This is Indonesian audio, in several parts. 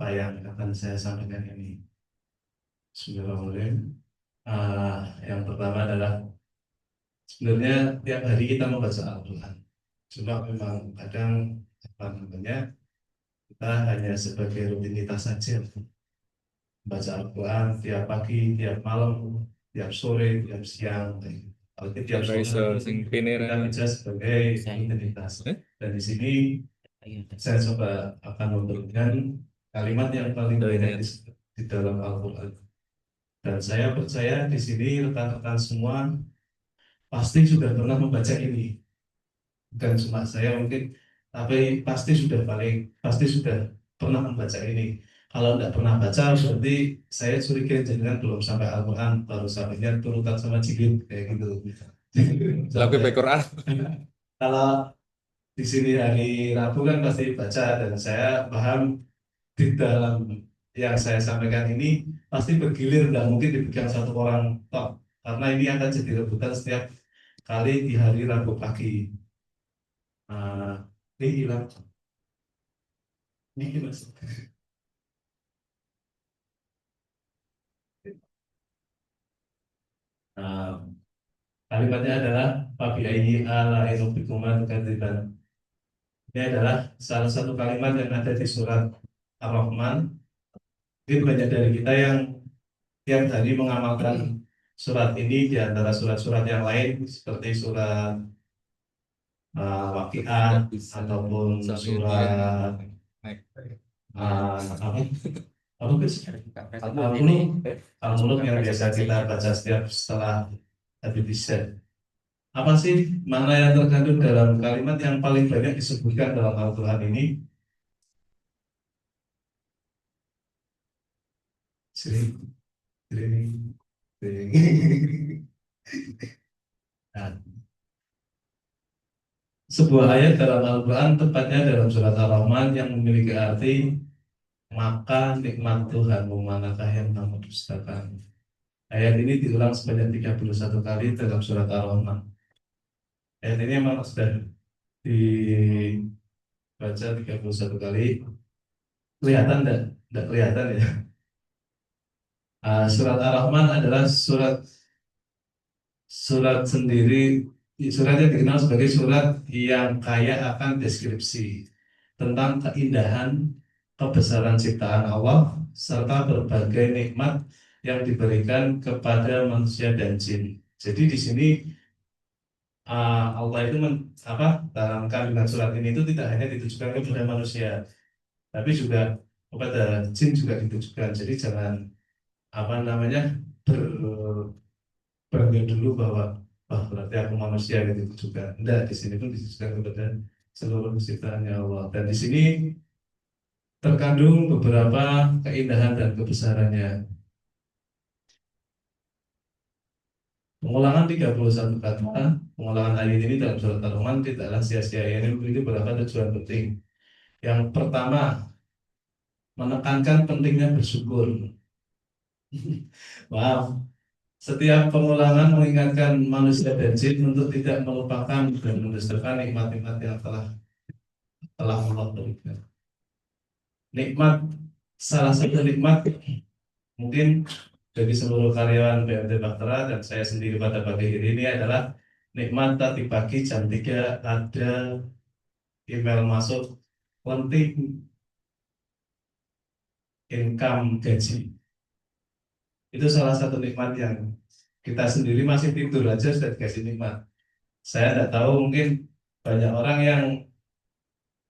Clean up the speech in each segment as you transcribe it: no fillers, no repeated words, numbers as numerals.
apa yang akan saya sampaikan ini. Bismillahirrahmanirrahim. Yang pertama adalah sebenarnya tiap hari kita membaca Al-Quran. Cuma memang kadang apa namanya kita hanya sebagai rutinitas saja baca Al-Quran tiap pagi, tiap malam, tiap sore, tiap siang, kalau tiap Ora iso sholat sing kene ra. kita baca sebagai rutinitas. Eh? Dan di sini saya coba akan memberikan kalimat yang paling Oh, banyak ini. di dalam Al-Quran. Dan saya percaya di sini rekan-rekan semua pasti sudah pernah membaca ini. Bukan cuma saya mungkin, tapi pasti sudah pernah membaca ini. Kalau tidak pernah baca, berarti saya curiga jangan belum sampai Al-Quran, baru sampainya turutan sama Jibril kayak gitu. Lagu Sampai Quran. kalau di sini hari Rabu kan pasti baca, dan saya paham di dalam yang saya sampaikan ini pasti bergilir, dan mungkin dipegang satu orang tok, karena ini akan jadi rebutan setiap kali di hari Rabu pagi. Ini hilang, ini mas. Nah, kalimatnya adalah Fabi'ayyi ala'i rabbikuma tukadziban. Ini adalah salah satu kalimat yang ada di surat Ar-Rahman. Mungkin banyak dari kita yang tiap hari mengamalkan surat ini di antara surat-surat yang lain seperti surat Waqiah ataupun surat apa apa guys? Al-Mulk. Al-Mulk yang biasa kita baca setiap setelah habis isya. Apa sih makna yang terkandung dalam kalimat yang paling banyak disebutkan dalam Al-Quran ini? Sering, sering, sering. Nah, sebuah ayat dalam Al-Quran, tepatnya dalam surat Ar-Rahman, yang memiliki arti maka nikmat Tuhanmu manakah yang kamu dustakan. Ayat ini diulang sebanyak 31 kali dalam surat Ar-Rahman. Ayat ini memang sudah dibaca 31 kali. Kelihatan enggak? Enggak kelihatan ya. Surat Ar-Rahman adalah surat sendiri, surat yang dikenal sebagai surat yang kaya akan deskripsi tentang keindahan, kebesaran ciptaan Allah, serta berbagai nikmat yang diberikan kepada manusia dan jin. Jadi di sini Allah itu dalam kalimat surat ini itu tidak hanya ditujukan kepada manusia, tapi juga kepada jin juga ditujukan. Jadi jangan apa namanya ber, berpikir dulu bahwa berarti aku manusia gitu juga. Enggak, di sini pun ditujukan kepada seluruh ciptaannya Allah. Dan di sini terkandung beberapa keindahan dan kebesarannya. Pengulangan 31 kata, pengulangan ayat ini dalam surat Ar-Rahman tidaklah sia-sia. Ini memiliki beberapa tujuan penting. Yang pertama, menekankan pentingnya bersyukur. Maaf, setiap pengulangan mengingatkan manusia dan jin untuk tidak melupakan dan mendustakan nikmat-nikmat yang telah Allah berikan. Nikmat, salah satu nikmat mungkin bagi seluruh karyawan BMT Bahtera dan saya sendiri pada pagi ini adalah nikmat tadi pagi jam 3 ada email masuk penting income gaji. Itu salah satu nikmat yang kita sendiri masih tidur aja sudah dikasih nikmat. Saya tidak tahu, mungkin banyak orang yang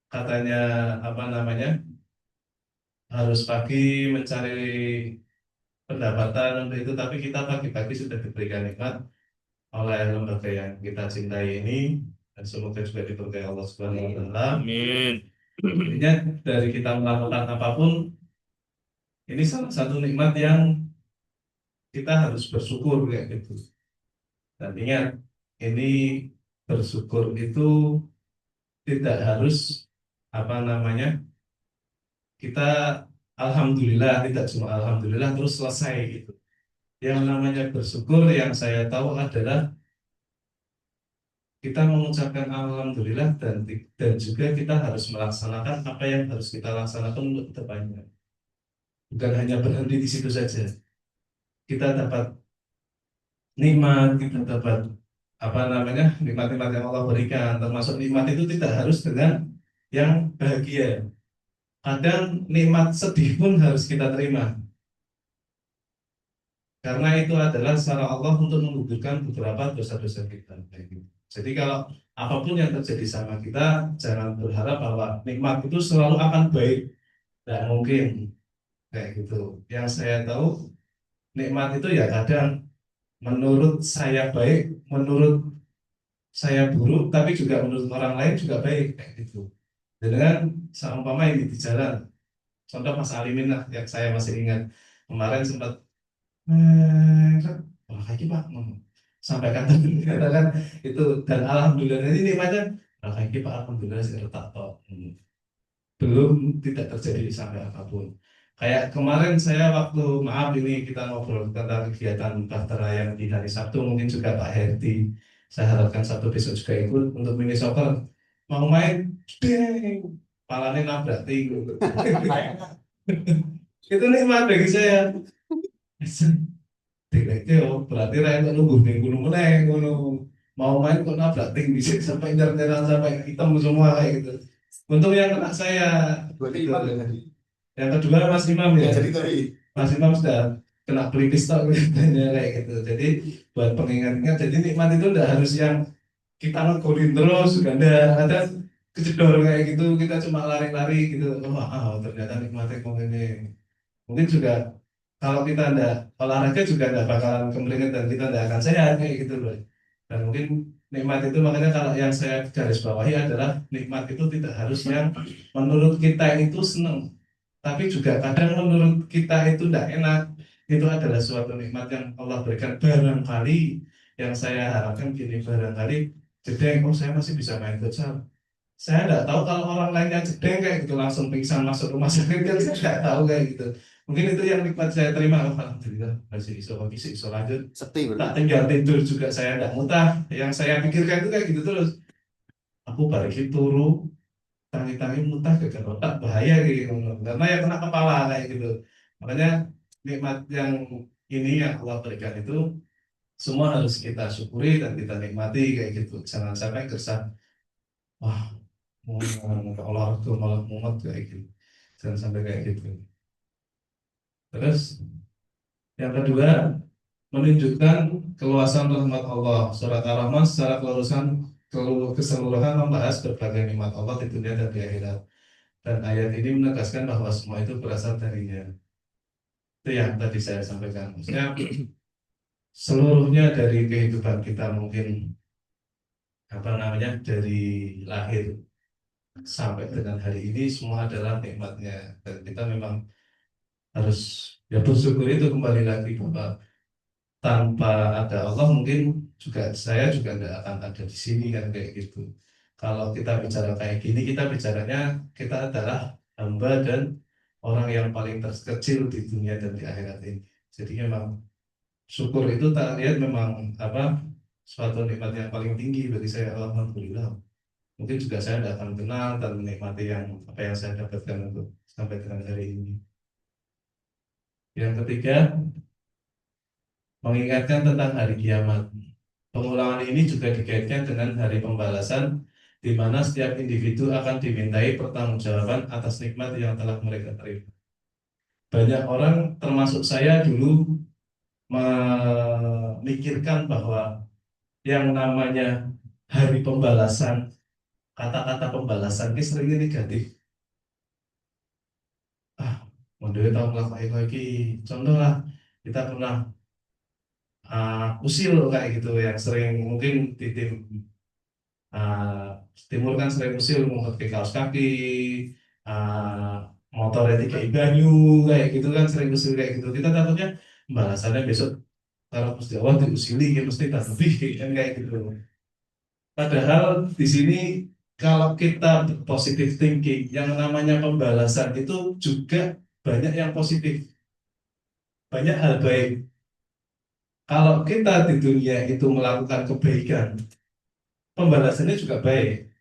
katanya apa namanya harus pagi mencari pendapatan untuk itu, tapi kita pagi-pagi sudah diberikan nikmat oleh lembaga yang kita cintai ini, dan semoga juga diberkahi Allah Subhanahu wa taala. Amin. Intinya dari kita melakukan apapun, ini salah satu nikmat yang kita harus bersyukur kayak gitu. Dan ingat, ini bersyukur itu tidak harus apa namanya kita alhamdulillah, tidak cuma alhamdulillah terus selesai gitu. Yang namanya bersyukur yang saya tahu adalah kita mengucapkan alhamdulillah, dan juga kita harus melaksanakan apa yang harus kita laksanakan untuk kedepannya. bukan hanya berhenti di situ saja. Kita dapat nikmat, kita dapat apa namanya nikmat-nikmat yang Allah berikan. Termasuk nikmat itu tidak harus dengan yang bahagia. Kadang nikmat sedih pun harus kita terima, karena itu adalah cara Allah untuk menggugurkan beberapa dosa-dosa kita. Kayak gitu. Jadi kalau apapun yang terjadi sama kita, jangan berharap bahwa nikmat itu selalu akan baik. Tidak mungkin kayak gitu. Yang saya tahu nikmat itu ya kadang menurut saya baik, menurut saya buruk, tapi juga menurut orang lain juga baik kayak gitu. Dengan seumpama ini di jalan, contoh Mas Alimin lah yang saya masih ingat kemarin sempat wah kaki Pak, sampai kata katakan itu, dan alhamdulillah ini nikmatnya wah kaki Pak, alhamdulillah sih retak toh. Belum tidak terjadi sampai apapun. Kayak kemarin saya waktu maaf ini kita ngobrol tentang kegiatan Bahtera yang di hari Sabtu, mungkin juga Pak Herdi. Saya harapkan Sabtu besok juga ikut untuk mini soccer. Mau main, ding, palanya nabrak tinggi. Itu nikmat bagi saya. Direknya oh, berarti Raya nunggu nih gunung meneng, gunung mau main kok nabrak tinggi bisa sampai nyerang sampai hitam semua kayak gitu. Untuk yang kena saya, Berarti gitu. Imam ya tadi. Yang kedua Mas Imam ya. Ya, jadi tadi. Mas Imam sudah kena pelipis tak kelihatannya kayak gitu. Jadi buat pengingat-ingat, jadi nikmat itu enggak harus yang kita ngegolin terus, juga ada kejedor kayak gitu, kita cuma lari-lari gitu. Wah, ternyata nikmatnya kok ini. Mungkin juga kalau kita ada olahraga juga tidak bakalan kemeringat dan kita tidak akan sehat kayak gitu loh. Dan mungkin nikmat itu makanya kalau yang saya garis bawahi adalah nikmat itu tidak harus yang menurut kita itu senang, tapi juga kadang menurut kita itu tidak enak. Itu adalah suatu nikmat yang Allah berikan barangkali. Yang saya harapkan gini, barangkali jedeng, oh saya masih bisa main futsal. Saya tidak tahu kalau orang lain yang jedeng kayak gitu langsung pingsan masuk rumah sakit, kan saya tidak tahu kayak gitu. Mungkin itu yang nikmat saya terima. Oh, alhamdulillah masih iso pagi iso lanjut. Sekti Tak berarti. tinggal tidur juga saya tidak mutah. Yang saya pikirkan itu kayak gitu terus. Aku balik itu turu, tangi-tangi mutah ke otak bahaya kayak gitu. Karena ya kena kepala kayak gitu. Makanya nikmat yang ini yang Allah berikan itu semua harus kita syukuri dan kita nikmati kayak gitu. Jangan sampai kesan, wah mau ke olahraga malah mumet kayak gitu. Jangan sampai kayak gitu. Terus yang kedua, menunjukkan keluasan rahmat Allah. Surat Ar-Rahman secara keseluruhan membahas berbagai nikmat Allah di dunia dan di akhirat. Dan ayat ini menegaskan bahwa semua itu berasal darinya. Itu yang tadi saya sampaikan. Maksudnya seluruhnya dari kehidupan kita, mungkin apa namanya, dari lahir sampai dengan hari ini semua adalah nikmatnya. Dan kita memang harus ya bersyukur itu, kembali lagi bahwa tanpa ada Allah mungkin juga saya juga nggak akan ada di sini kan kayak gitu. Kalau kita bicara kayak gini, kita bicaranya kita adalah hamba dan orang yang paling terkecil di dunia dan di akhirat ini. Jadi memang syukur itu tak lihat memang apa, suatu nikmat yang paling tinggi bagi saya. Alhamdulillah. Mungkin juga saya tidak akan kenal dan menikmati yang apa yang saya dapatkan untuk sampai dengan hari ini. Yang ketiga, mengingatkan tentang hari kiamat. Pengulangan ini juga dikaitkan dengan hari pembalasan, di mana setiap individu akan dimintai pertanggungjawaban atas nikmat yang telah mereka terima. Banyak orang, termasuk saya dulu, memikirkan bahwa yang namanya hari pembalasan, kata-kata pembalasan ini seringnya negatif. Ah, model tahu ngelakuin lagi. Contoh lah, kita pernah usil kayak gitu yang sering mungkin di tim timur kan sering usil ngumpet ke kaos kaki, uh, motornya tiga banyu kayak gitu kan, sering usil kayak gitu. Kita takutnya balasannya besok kalau mesti awal diusili ya mesti tak lebih kan kayak gitu. Padahal di sini kalau kita positive thinking, yang namanya pembalasan itu juga banyak yang positif, banyak hal baik. Kalau kita di dunia itu melakukan kebaikan, pembalasannya juga baik.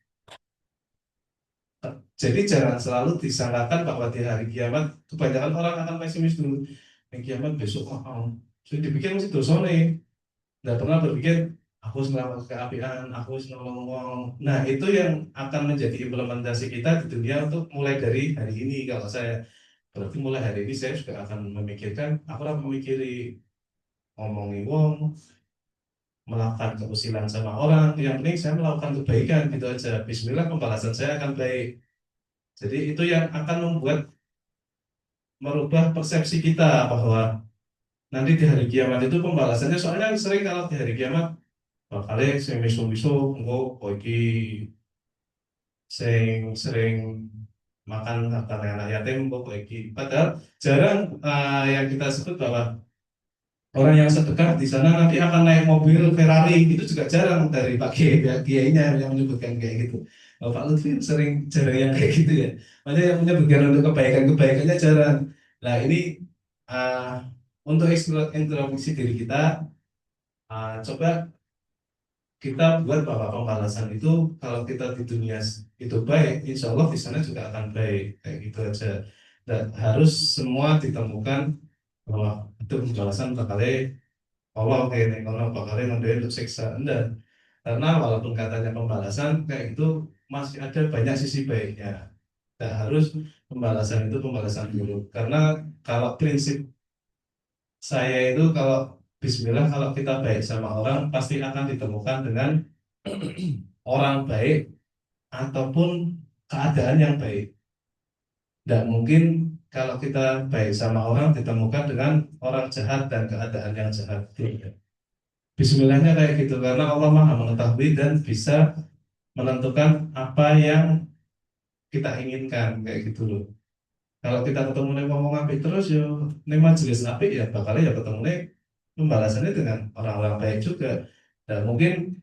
Jadi jangan selalu disangkakan bahwa di hari kiamat kebanyakan orang akan pesimis dulu. Yang kiamat besok jadi dipikir mesti dosa nih. Nggak pernah berpikir aku harus melakukan keapian, aku harus nolong orang. Nah itu yang akan menjadi implementasi kita di dunia untuk mulai dari hari ini. Kalau saya berarti mulai hari ini saya juga akan memikirkan, aku akan memikiri ngomongi wong, melakukan keusilan sama orang. Yang penting saya melakukan kebaikan gitu aja. Bismillah pembalasan saya akan baik. Jadi itu yang akan membuat merubah persepsi kita bahwa nanti di hari kiamat itu pembalasannya soalnya sering kalau di hari kiamat bakal sing miso-miso engko kowe iki sing sering makan harta anak yatim engko kowe iki padahal jarang yang kita sebut bahwa orang yang sedekah di sana nanti akan naik mobil Ferrari itu juga jarang dari Pak Kiai Kiainya yang menyebutkan kayak gitu. Pak Lutfi sering jarang yang kayak gitu ya. Makanya yang menyebutkan untuk kebaikan-kebaikannya jarang. Nah ini uh, untuk introduksi diri kita, coba kita buat bahwa pembalasan itu kalau kita di dunia itu baik, insya Allah di sana juga akan baik kayak gitu aja. Dan harus semua ditemukan bahwa itu pembalasan bakal Allah kayak kalau bakal memberi untuk siksa enggak. Karena walaupun katanya pembalasan kayak itu masih ada banyak sisi baiknya. Tidak harus pembalasan itu pembalasan buruk. Karena kalau prinsip saya itu kalau Bismillah kalau kita baik sama orang pasti akan ditemukan dengan orang baik ataupun keadaan yang baik. Tidak mungkin kalau kita baik sama orang ditemukan dengan orang jahat dan keadaan yang jahat. Bismillahnya kayak gitu karena Allah Maha mengetahui dan bisa menentukan apa yang kita inginkan kayak gitu loh. Kalau kita ketemu nih ngomong apik terus yo, nih majelis apik ya bakalnya ya ketemu nih pembalasannya dengan orang-orang baik juga. Dan mungkin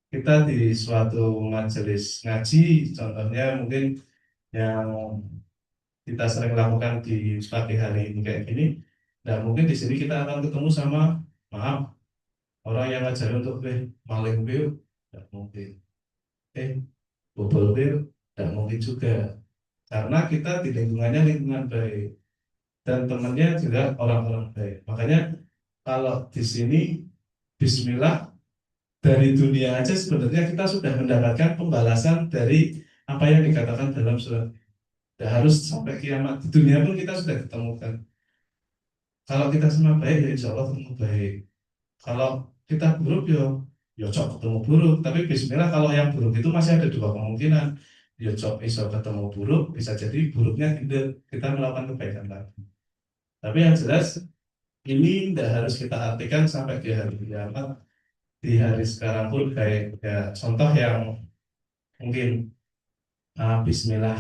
kita di suatu majelis ngaji, contohnya mungkin yang kita sering lakukan di pagi hari ini kayak gini, dan mungkin di sini kita akan ketemu sama maaf orang yang ngajarin untuk maling view, tidak mungkin. Eh, bobol view, tidak mungkin juga. Karena kita di lingkungannya lingkungan baik dan temannya juga orang-orang baik. Makanya kalau di sini Bismillah dari dunia aja sebenarnya kita sudah mendapatkan pembalasan dari apa yang dikatakan dalam surat. Tidak harus sampai kiamat di dunia pun kita sudah ditemukan. Kalau kita semua baik ya insya Allah ketemu baik. Kalau kita buruk ya ya cok ketemu buruk. Tapi Bismillah kalau yang buruk itu masih ada dua kemungkinan. Ya cok bisa ketemu buruk, bisa jadi buruknya kita melakukan kebaikan lagi. Tapi yang jelas ini tidak harus kita artikan sampai di hari kiamat. Di hari sekarang pun kayak ya, contoh yang mungkin Bismillah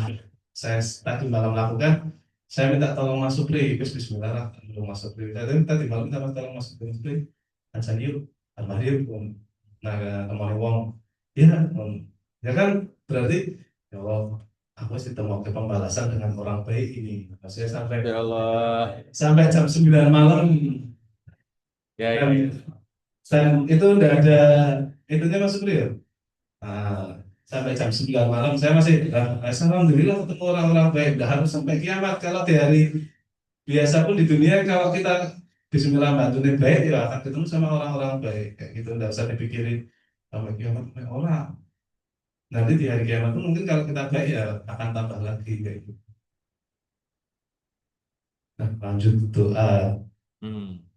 saya tadi malam lakukan, saya minta tolong Mas Supri, terus Bismillah lah tolong Mas Supri. Tadi malam minta tolong Mas Supri, ajan yuk almari yuk nah teman wong ya ya kan berarti ya Allah aku sih mau ke pembalasan dengan orang baik ini. Saya sampai Ya Allah. sampai jam 9 malam Ya, dan, ya, ya. dan itu udah ada itunya Mas Supri ya. Nah, sampai jam 9 malam saya masih alhamdulillah ketemu orang-orang baik. Udah harus sampai kiamat. Kalau di hari biasa pun di dunia kalau kita Bismillah bantuin baik ya akan ketemu sama orang-orang baik kayak gitu. Nggak usah dipikirin sampai kiamat sampai orang. Nanti di hari kiamat pun mungkin kalau kita baik ya akan tambah lagi kayak gitu. Nah, lanjut doa. Hmm.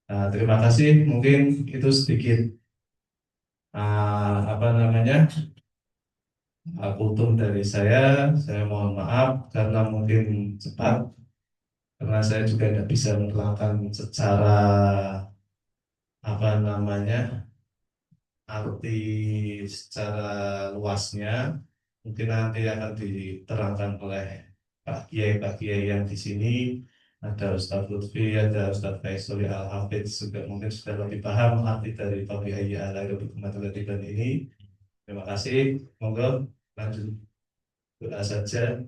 Nah, terima kasih. Mungkin itu sedikit apa namanya kultum dari saya. Saya mohon maaf karena mungkin cepat karena saya juga tidak bisa menerangkan secara apa namanya arti secara luasnya mungkin nanti akan diterangkan oleh Pak Kiai yang di sini ada Ustadz Lutfi ada Ustadz Faisal Al Hafidz juga mungkin sudah lebih paham arti dari Pak Kiai ala dan ini. Terima kasih, monggo lanjut doa saja.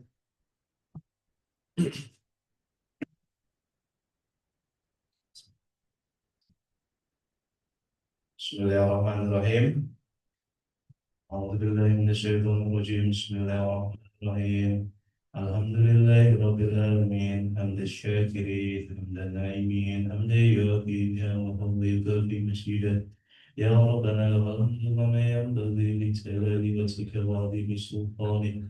Bismillahirrahmanirrahim. أعوذ بالله من الشيطان الرجيم بسم الله الرحمن الرحيم Alhamdulillahi Rabbil Alamin, hamdan syakirin, hamdan na'imin, hamdan yu'afina wa hamdan fi masjidah. Ya Rabbana lakal hamdu kama yanbaghi li jalali wajhika wa 'azimi sultanik.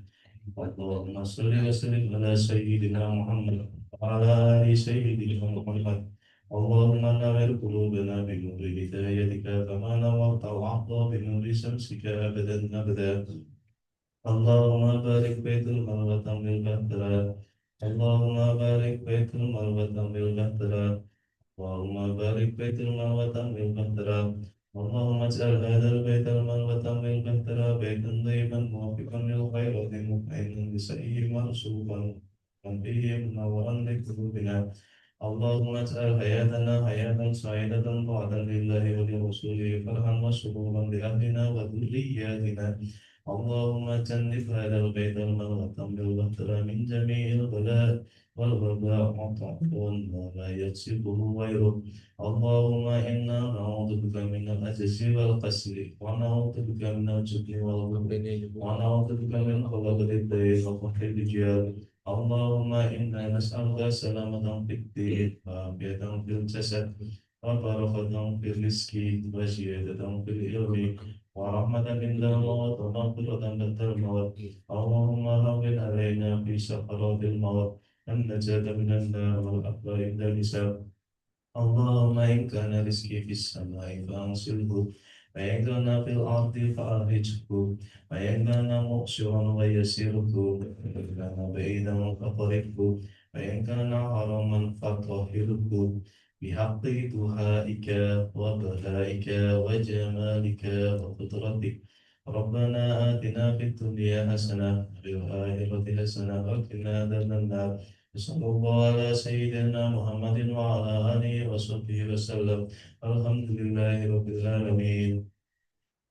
Allahumma salli wa sallim ala sayyidina Muhammad wa ala ali sayyidina Muhammad. Allahumma nawwir qulubana bi nuri hidayatika kama nawwarta al-'aqla bi nuri shamsika abadan abada. Allahumma barik baitul mal wa tamil bahtara. Allahumma barik baitul mal wa tamil bahtara. Allahumma barik baitul mal wa tamil bahtara. Allahumma ij'al hadzal baital mal wa tamil bahtara baitan thayyiban muwaffiqan lil khairati mutma'innan bi sayyi marsuqan wa fihi munawwaran li qulubina. Allahumma ij'al hayatana hayatan sa'idatan ta'atan lillahi wa li rasulihi farhan wa sururan li ahlina wa dhurriyyatina. Allahumma jannib hadal baital mal wa tamil bahtara min jami'il bala wal waba wa ta'un wa la yaksibuhu ghairuh. Allahumma inna na'udzubika minal ajzi wal kasli wa na'udzubika minal jubni wal bukli wa na'udzubika min ghalabati ad-dayn wa qahri rijal. Allahumma inna nas'aluka salamatan fid din wa afiyatan fil jasad wa barakatan fil rizqi wa ziyadatan fil ilmi wa rahmatan indal maut wa maghfiratan ba'dal maut. Allahumma hawwin alaina fi sakaratil maut an najata minan nar wal aqwa indal hisab. Allahumma in kana rizqi fis samai fa'ansilhu wa in kana fil ardi fa'arrijhu wa in kana muqsiran wa yasirhu wa in kana ba'idan faqribhu wa in kana haraman fatahhirhu bihaqqi duhaika wa bahaika wa jamalika wa qudratik. Rabbana atina fid dunya hasanah wa fil akhirati hasanah wa qina adzaban nar. Sallallahu ala sayyidina Muhammadin wa ala alihi wa sahbihi wa sallam. Alhamdulillahi rabbil alamin.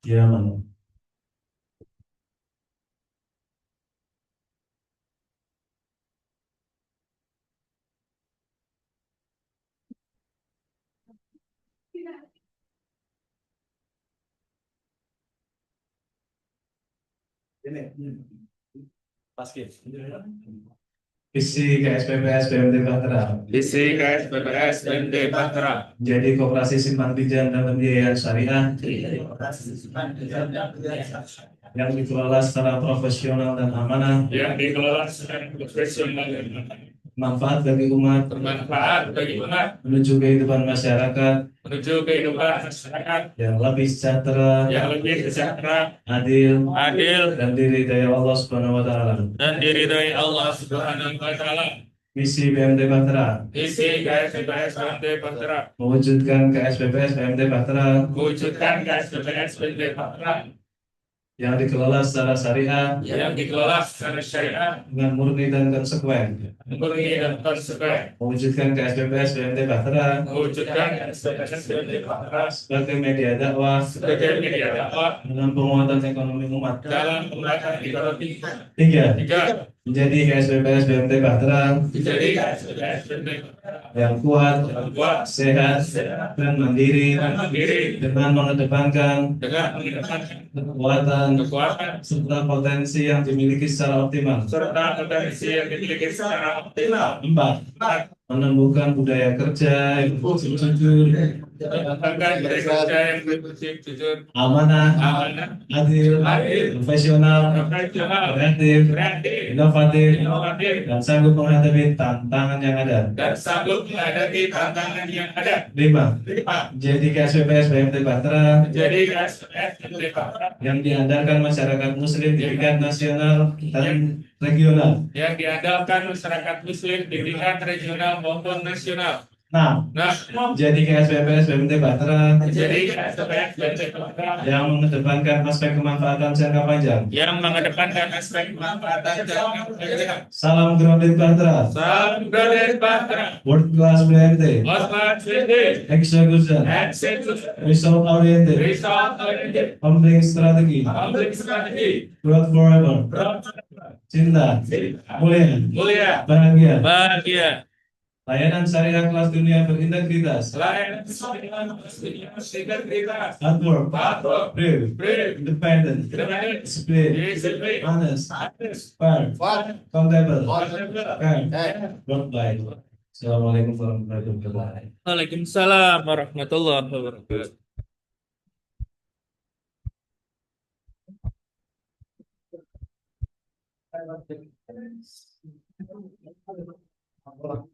Ya man. Isi KSPPS BMT Bahtera. Isi KSPPS BMT Bahtera. Jadi Koperasi Simpan Pinjam dan Pembiayaan Syariah yang dikelola secara profesional dan amanah, Yang dikelola secara profesional dan manfaat bagi umat, bermanfaat bagi umat, menuju kehidupan masyarakat menuju kehidupan masyarakat yang lebih sejahtera, yang lebih sejahtera, adil, adil, dan diridhai Allah Subhanahu wa taala. dan diridhai Allah Subhanahu wa taala. Misi BMT Bahtera Isi KSPPS BMT Bahtera. mewujudkan KSPPS BMT Bahtera Mewujudkan KSPPS BMT Bahtera yang dikelola secara syariah yang dikelola secara syariah, dengan murni dan konsekuen, murni dan konsekuen. mewujudkan KSPPS BMT Bahtera Mewujudkan KSPPS BMT Bahtera sebagai media dakwah sebagai media dakwah dalam penguatan ekonomi umat. dalam penguatan ekonomi. 3. Tiga, Menjadi KSPPS BMT Bahtera menjadi KSPPS BMT Bahtera yang kuat, yang kuat, sehat, sehat, dan mandiri dan mandiri dengan mengedepankan dengan mengedepankan kekuatan kekuatan serta potensi yang dimiliki secara optimal. serta potensi yang dimiliki secara optimal. 4. Menumbuhkan budaya kerja yang jujur, Mengembangkan kerja yang bersih, jujur, amanah, amanah, adil, adil, profesional, profesional, kreatif, kreatif, inovatif, inovatif, dan sanggup menghadapi tantangan yang ada. dan sanggup menghadapi tantangan yang ada. 5. Lima, Jadi KSPPS BMT Bahtera menjadi KSPPS BMT Bahtera yang diandalkan masyarakat muslim di tingkat nasional dan regional. yang diandalkan masyarakat muslim di tingkat regional maupun nasional. 6. Nah, Jadi KSPPS BMT Bahtera menjadi KSPPS BMT Bahtera yang mengedepankan aspek kemanfaatan jangka panjang. yang mengedepankan aspek kemanfaatan jangka panjang. Salam Grounded Bahtera, Salam Grounded Bahtera. World Class BMT, Waspada BMT. Execution, Execution. Result Oriented, Result oriented. Public Strategi, Public strategy. Growth Forever, Cinta, Mulia, Mulia. Bahagia. Bahagia. layanan syariah kelas dunia berintegritas, layanan syariah kelas dunia berintegritas, hard work, brave, independent, disciplined, honest, fair, accountable, fair, work-life. Assalamualaikum warahmatullahi wabarakatuh. Waalaikumsalam warahmatullahi wabarakatuh.